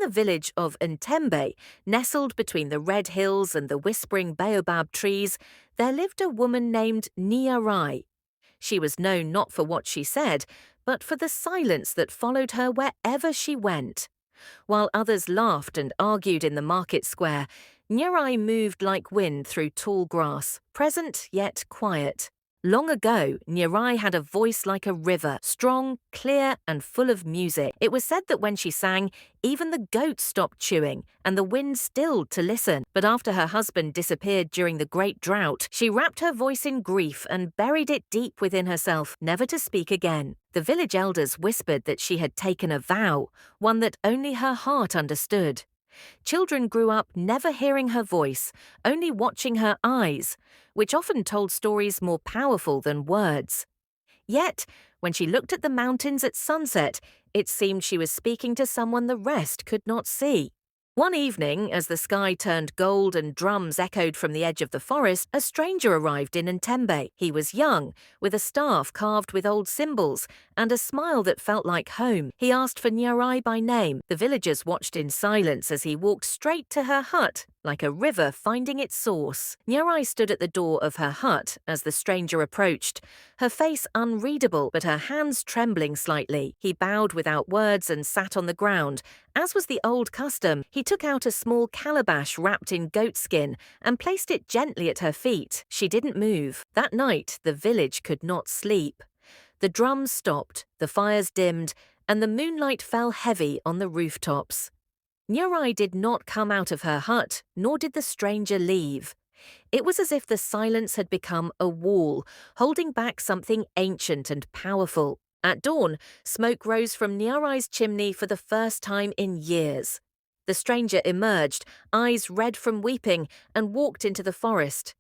the village of Ntembe, nestled between the red hills and the whispering baobab trees, there lived a woman named Nyarai. She was known not for what she said, but for the silence that followed her wherever she went. While others laughed and argued in the market square, Nyarai moved like wind through tall grass, present yet quiet. Long ago, Nyarai had a voice like a river, strong, clear, and full of music. It was said that when she sang, even the goats stopped chewing, and the wind stilled to listen. But after her husband disappeared during the great drought, she wrapped her voice in grief and buried it deep within herself, never to speak again. The village elders whispered that she had taken a vow, one that only her heart understood. Children grew up never hearing her voice, only watching her eyes, which often told stories more powerful than words. Yet, when she looked at the mountains at sunset, it seemed she was speaking to someone the rest could not see. One evening, as the sky turned gold and drums echoed from the edge of the forest, a stranger arrived in Ntembe. He was young, with a staff carved with old symbols, and a smile that felt like home. He asked for Nyarai by name. The villagers watched in silence as he walked straight to her hut, like a river finding its source. Nyarai stood at the door of her hut as the stranger approached, her face unreadable, but her hands trembling slightly. He bowed without words and sat on the ground. As was the old custom, he took out a small calabash wrapped in goatskin and placed it gently at her feet. She didn't move. That night, the village could not sleep. The drums stopped, the fires dimmed, and the moonlight fell heavy on the rooftops. Nyarai did not come out of her hut, nor did the stranger leave. It was as if the silence had become a wall, holding back something ancient and powerful. At dawn, smoke rose from Nyarai's chimney for the first time in years. The stranger emerged, eyes red from weeping, and walked into the forest.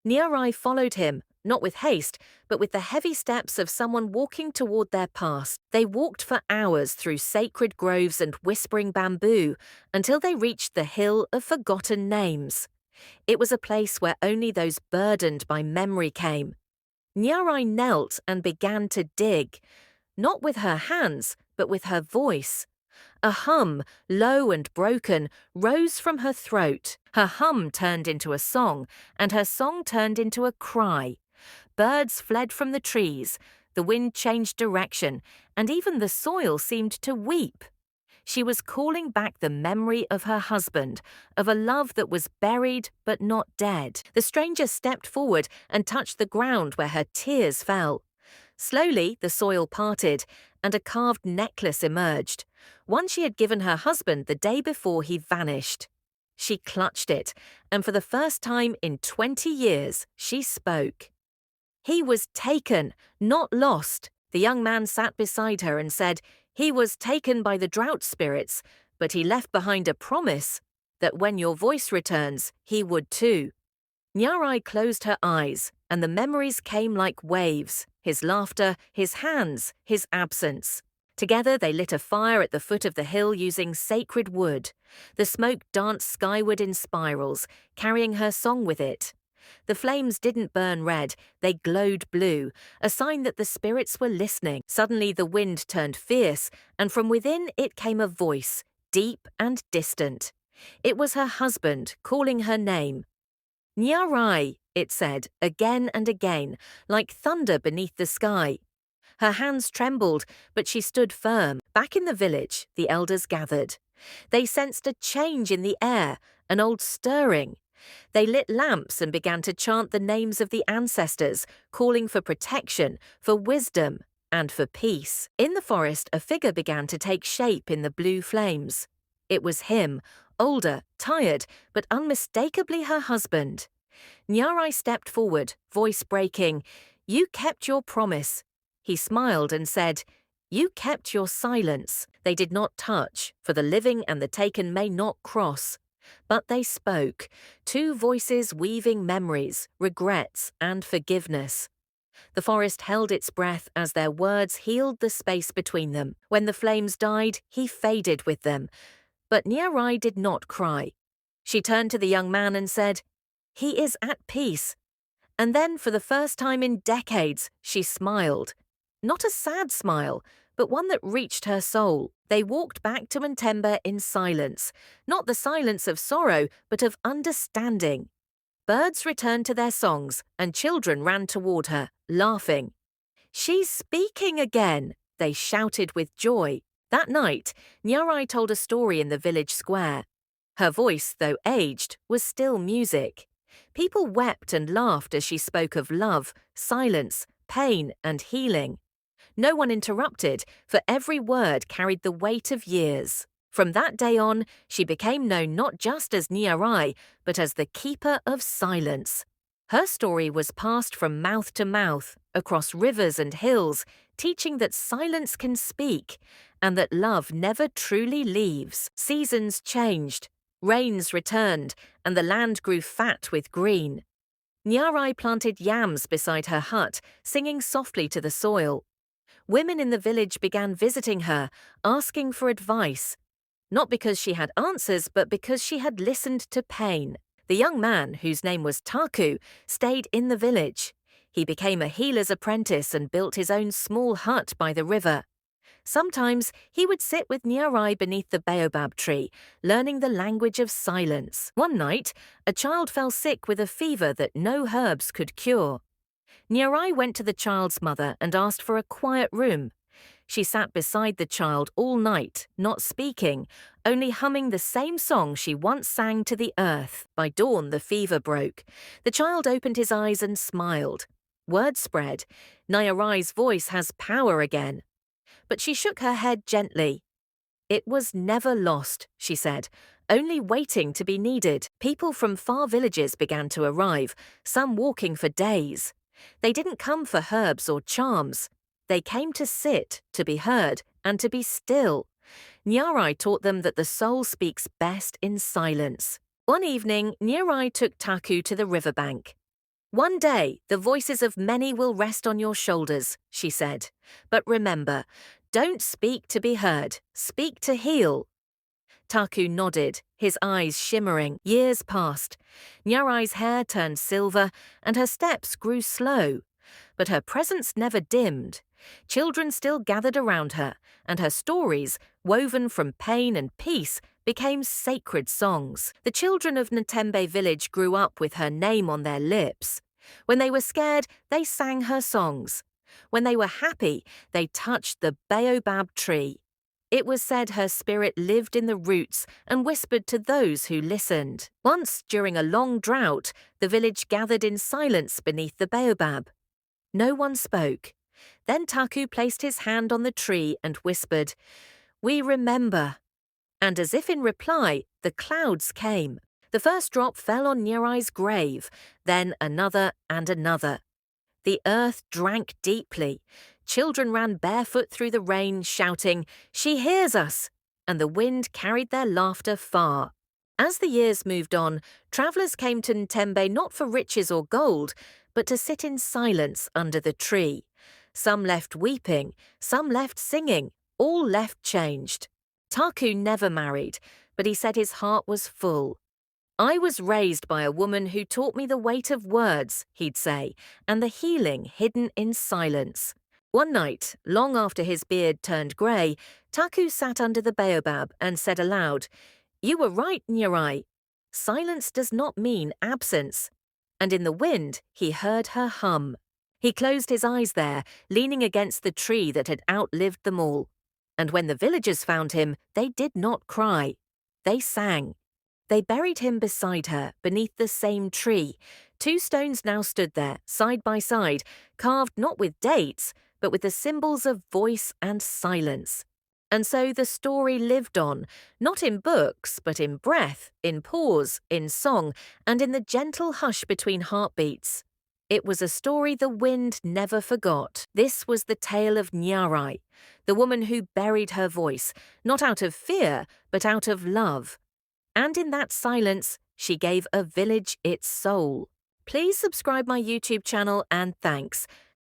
Nyarai followed him, not with haste, but with the heavy steps of someone walking toward their past. They walked for hours through sacred groves and whispering bamboo until they reached the Hill of Forgotten Names. It was a place where only those burdened by memory came. Nyarai knelt and began to dig, not with her hands, but with her voice. A hum, low and broken, rose from her throat. Her hum turned into a song, and her song turned into a cry. Birds fled from the trees, the wind changed direction, and even the soil seemed to weep. She was calling back the memory of her husband, of a love that was buried but not dead. The stranger stepped forward and touched the ground where her tears fell. Slowly, the soil parted, and a carved necklace emerged, one she had given her husband the day before he vanished. She clutched it, and for the first time in 20 years, she spoke. He was taken, not lost. The young man sat beside her and said, he was taken by the drought spirits, but he left behind a promise that when your voice returns, he would too. Nyarai closed her eyes, and the memories came like waves, his laughter, his hands, his absence. Together they lit a fire at the foot of the hill using sacred wood. The smoke danced skyward in spirals, carrying her song with it. The flames didn't burn red, they glowed blue, a sign that the spirits were listening. Suddenly the wind turned fierce, and from within it came a voice, deep and distant. It was her husband, calling her name. Nyarai, it said, again and again, like thunder beneath the sky. Her hands trembled, but she stood firm. Back in the village, the elders gathered. They sensed a change in the air, an old stirring. They lit lamps and began to chant the names of the ancestors, calling for protection, for wisdom, and for peace. In the forest, a figure began to take shape in the blue flames. It was him, older, tired, but unmistakably her husband. Nyarai stepped forward, voice breaking. You kept your promise. He smiled and said, you kept your silence. They did not touch, for the living and the taken may not cross. But they spoke, two voices weaving memories, regrets, and forgiveness. The forest held its breath as their words healed the space between them. When the flames died, he faded with them. But Nyarai did not cry. She turned to the young man and said, he is at peace. And then, for the first time in decades, she smiled. Not a sad smile, but one that reached her soul. They walked back to Ntembe in silence, not the silence of sorrow, but of understanding. Birds returned to their songs, and children ran toward her, laughing. "She's speaking again!" they shouted with joy. That night, Nyarai told a story in the village square. Her voice, though aged, was still music. People wept and laughed as she spoke of love, silence, pain, and healing. No one interrupted, for every word carried the weight of years. From that day on, she became known not just as Nyarai, but as the keeper of silence. Her story was passed from mouth to mouth, across rivers and hills, teaching that silence can speak, and that love never truly leaves. Seasons changed, rains returned, and the land grew fat with green. Nyarai planted yams beside her hut, singing softly to the soil. Women in the village began visiting her, asking for advice, not because she had answers, but because she had listened to pain. The young man, whose name was Taku, stayed in the village. He became a healer's apprentice and built his own small hut by the river. Sometimes he would sit with Nyarai beneath the baobab tree, learning the language of silence. One night, a child fell sick with a fever that no herbs could cure. Nyarai went to the child's mother and asked for a quiet room. She sat beside the child all night, not speaking, only humming the same song she once sang to the earth. By dawn, the fever broke. The child opened his eyes and smiled. Word spread. Nyarai's voice has power again. But she shook her head gently. It was never lost, she said, only waiting to be needed. People from far villages began to arrive, some walking for days. They didn't come for herbs or charms. They came to sit, to be heard, and to be still. Nyarai taught them that the soul speaks best in silence. One evening, Nyarai took Taku to the riverbank. "One day, the voices of many will rest on your shoulders," she said. "But remember, don't speak to be heard, speak to heal." Taku nodded, his eyes shimmering. Years passed. Nyarai's hair turned silver, and her steps grew slow. But her presence never dimmed. Children still gathered around her, and her stories, woven from pain and peace, became sacred songs. The children of Ntembe village grew up with her name on their lips. When they were scared, they sang her songs. When they were happy, they touched the baobab tree. It was said her spirit lived in the roots and whispered to those who listened. Once, during a long drought, the village gathered in silence beneath the baobab. No one spoke. Then Taku placed his hand on the tree and whispered, "We remember." And as if in reply, the clouds came. The first drop fell on Nyarai's grave, then another and another. The earth drank deeply. Children ran barefoot through the rain, shouting, "She hears us!" And the wind carried their laughter far. As the years moved on, travellers came to Ntembe not for riches or gold, but to sit in silence under the tree. Some left weeping, some left singing, all left changed. Taku never married, but he said his heart was full. "I was raised by a woman who taught me the weight of words," he'd say, "and the healing hidden in silence." One night, long after his beard turned grey, Taku sat under the baobab and said aloud, "You were right, Nyarai. Silence does not mean absence." And in the wind, he heard her hum. He closed his eyes there, leaning against the tree that had outlived them all. And when the villagers found him, they did not cry. They sang. They buried him beside her, beneath the same tree. 2 stones now stood there, side by side, carved not with dates, but with the symbols of voice and silence. And so the story lived on, not in books, but in breath, in pause, in song, and in the gentle hush between heartbeats. It was a story the wind never forgot. This was the tale of Nyarai, the woman who buried her voice, not out of fear, but out of love. And in that silence, she gave a village its soul. Please subscribe my YouTube channel and thanks.